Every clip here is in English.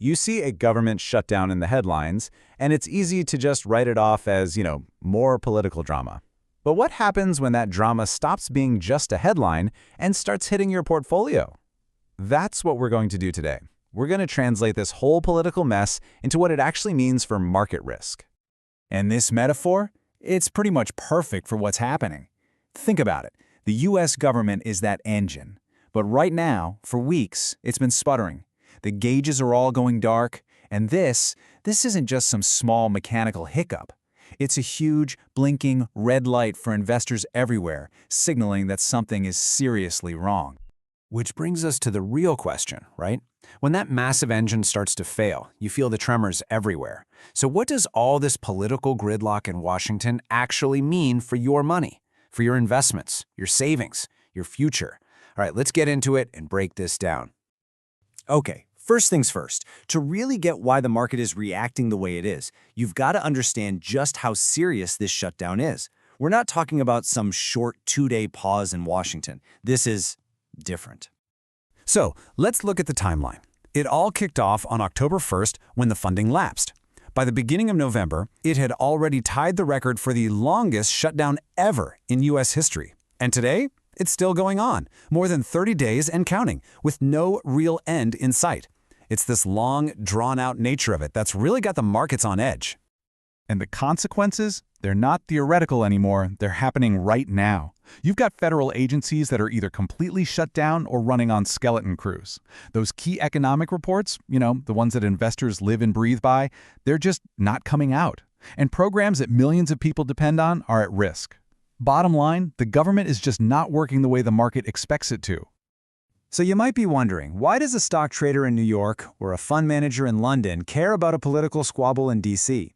You see a government shutdown in the headlines, and it's easy to just write it off as, more political drama. But what happens when that drama stops being just a headline and starts hitting your portfolio? That's what we're going to do today. We're going to translate this whole political mess into what it actually means for market risk. And this metaphor? It's pretty much perfect for what's happening. Think about it. The US government is that engine. But right now, for weeks, it's been sputtering. The gauges are all going dark, and this isn't just some small mechanical hiccup. It's a huge, blinking red light for investors everywhere, signaling that something is seriously wrong. Which brings us to the real question, right? When that massive engine starts to fail, you feel the tremors everywhere. So what does all this political gridlock in Washington actually mean for your money, for your investments, your savings, your future? All right, let's get into it and break this down. Okay, first things first. To really get why the market is reacting the way it is, you've got to understand just how serious this shutdown is. We're not talking about some short 2-day pause in Washington. This is different. So let's look at the timeline. It all kicked off on October 1st when the funding lapsed. By the beginning of November, it had already tied the record for the longest shutdown ever in U.S. history. And today, it's still going on, more than 30 days and counting, with no real end in sight. It's this long, drawn-out nature of it that's really got the markets on edge. And the consequences? They're not theoretical anymore, they're happening right now. You've got federal agencies that are either completely shut down or running on skeleton crews. Those key economic reports, the ones that investors live and breathe by, they're just not coming out. And programs that millions of people depend on are at risk. Bottom line, the government is just not working the way the market expects it to. So you might be wondering, why does a stock trader in New York or a fund manager in London care about a political squabble in D.C.?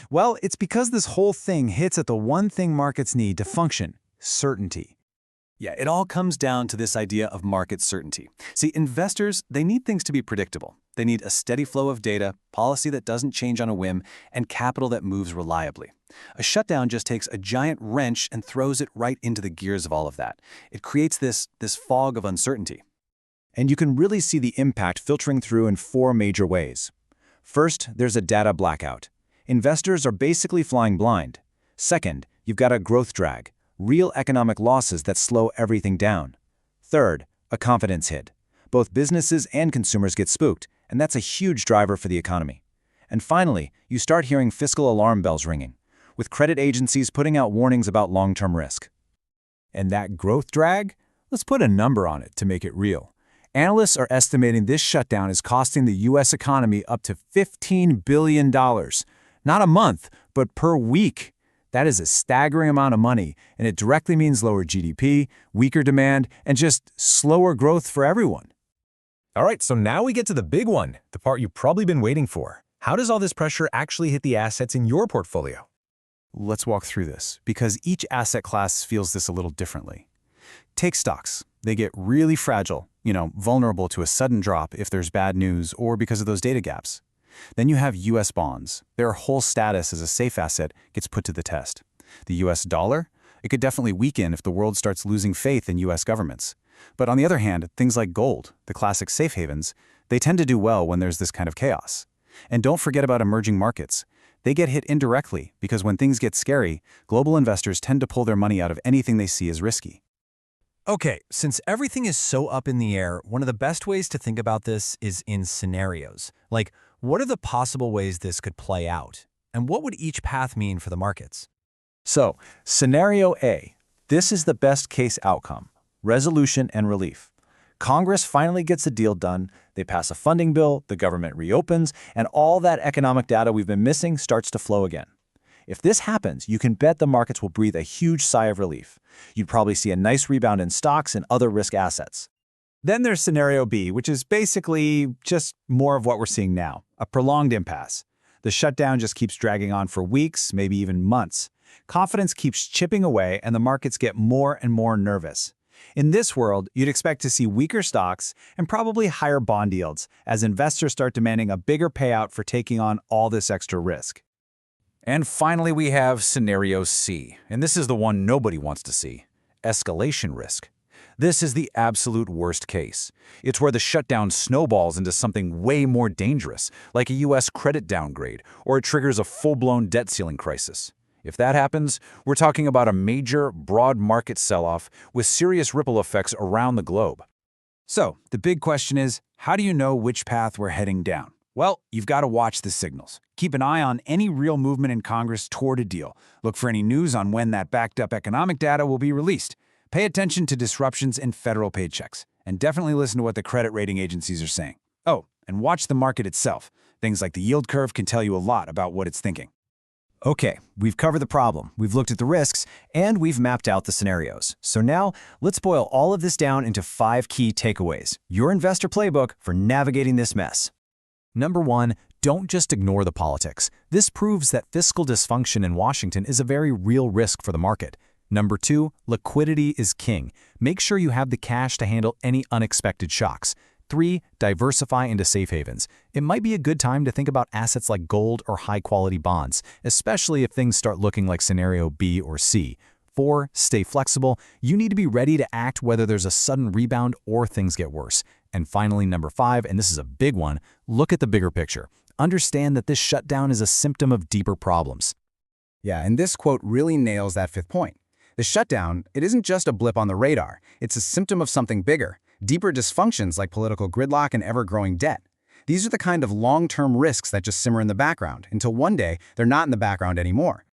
Well, it's because this whole thing hits at the one thing markets need to function: certainty. Yeah, it all comes down to this idea of market certainty. See, investors, they need things to be predictable. They need a steady flow of data, policy that doesn't change on a whim, and capital that moves reliably. A shutdown just takes a giant wrench and throws it right into the gears of all of that. It creates this fog of uncertainty. And you can really see the impact filtering through in 4 major ways. First, there's a data blackout. Investors are basically flying blind. Second, you've got a growth drag, real economic losses that slow everything down. Third, a confidence hit. Both businesses and consumers get spooked, and that's a huge driver for the economy. And finally, you start hearing fiscal alarm bells ringing, with credit agencies putting out warnings about long-term risk. And that growth drag? Let's put a number on it to make it real. Analysts are estimating this shutdown is costing the U.S. economy up to $15 billion. Not a month, but per week. That is a staggering amount of money, and it directly means lower GDP, weaker demand, and just slower growth for everyone. All right, so now we get to the big one, the part you've probably been waiting for. How does all this pressure actually hit the assets in your portfolio? Let's walk through this, because each asset class feels this a little differently. Take stocks. They get really fragile, vulnerable to a sudden drop if there's bad news or because of those data gaps. Then you have U.S. bonds. Their whole status as a safe asset gets put to the test. The U.S. dollar? It could definitely weaken if the world starts losing faith in U.S. governments. But on the other hand, things like gold, the classic safe havens, they tend to do well when there's this kind of chaos. And don't forget about emerging markets. They get hit indirectly because when things get scary, global investors tend to pull their money out of anything they see as risky. Okay, since everything is so up in the air, one of the best ways to think about this is in scenarios. Like, what are the possible ways this could play out? And what would each path mean for the markets? So, scenario A. This is the best case outcome: resolution and relief. Congress finally gets a deal done, they pass a funding bill, the government reopens, and all that economic data we've been missing starts to flow again. If this happens, you can bet the markets will breathe a huge sigh of relief. You'd probably see a nice rebound in stocks and other risk assets. Then there's scenario B, which is basically just more of what we're seeing now, a prolonged impasse. The shutdown just keeps dragging on for weeks, maybe even months. Confidence keeps chipping away and the markets get more and more nervous. In this world, you'd expect to see weaker stocks and probably higher bond yields as investors start demanding a bigger payout for taking on all this extra risk. And finally, we have scenario C, and this is the one nobody wants to see: escalation risk. This is the absolute worst case. It's where the shutdown snowballs into something way more dangerous, like a U.S. credit downgrade, or it triggers a full-blown debt ceiling crisis. If that happens, we're talking about a major, broad market sell-off with serious ripple effects around the globe. So, the big question is, how do you know which path we're heading down? Well, you've got to watch the signals. Keep an eye on any real movement in Congress toward a deal. Look for any news on when that backed-up economic data will be released. Pay attention to disruptions in federal paychecks. And definitely listen to what the credit rating agencies are saying. Oh, and watch the market itself. Things like the yield curve can tell you a lot about what it's thinking. Okay, we've covered the problem, we've looked at the risks, and we've mapped out the scenarios. So now, let's boil all of this down into 5 key takeaways. Your investor playbook for navigating this mess. Number 1, don't just ignore the politics. This proves that fiscal dysfunction in Washington is a very real risk for the market. Number 2, liquidity is king. Make sure you have the cash to handle any unexpected shocks. 3, diversify into safe havens. It might be a good time to think about assets like gold or high-quality bonds, especially if things start looking like scenario B or C. 4, stay flexible. You need to be ready to act whether there's a sudden rebound or things get worse. And finally, number 5, and this is a big one, look at the bigger picture. Understand that this shutdown is a symptom of deeper problems. Yeah, and this quote really nails that 5th point. The shutdown, it isn't just a blip on the radar. It's a symptom of something bigger, deeper dysfunctions like political gridlock and ever-growing debt. These are the kind of long-term risks that just simmer in the background until one day they're not in the background anymore.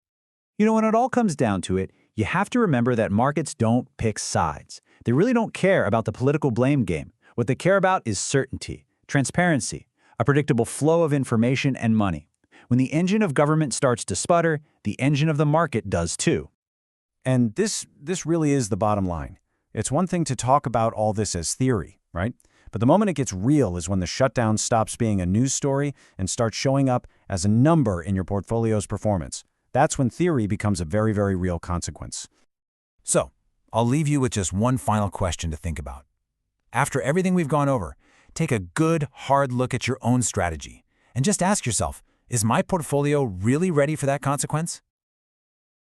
You know, when it all comes down to it, you have to remember that markets don't pick sides. They really don't care about the political blame game. What they care about is certainty, transparency, a predictable flow of information and money. When the engine of government starts to sputter, the engine of the market does too. And this really is the bottom line. It's one thing to talk about all this as theory, right? But the moment it gets real is when the shutdown stops being a news story and starts showing up as a number in your portfolio's performance. That's when theory becomes a very, very real consequence. So, I'll leave you with just one final question to think about. After everything we've gone over, take a good, hard look at your own strategy and just ask yourself, is my portfolio really ready for that consequence?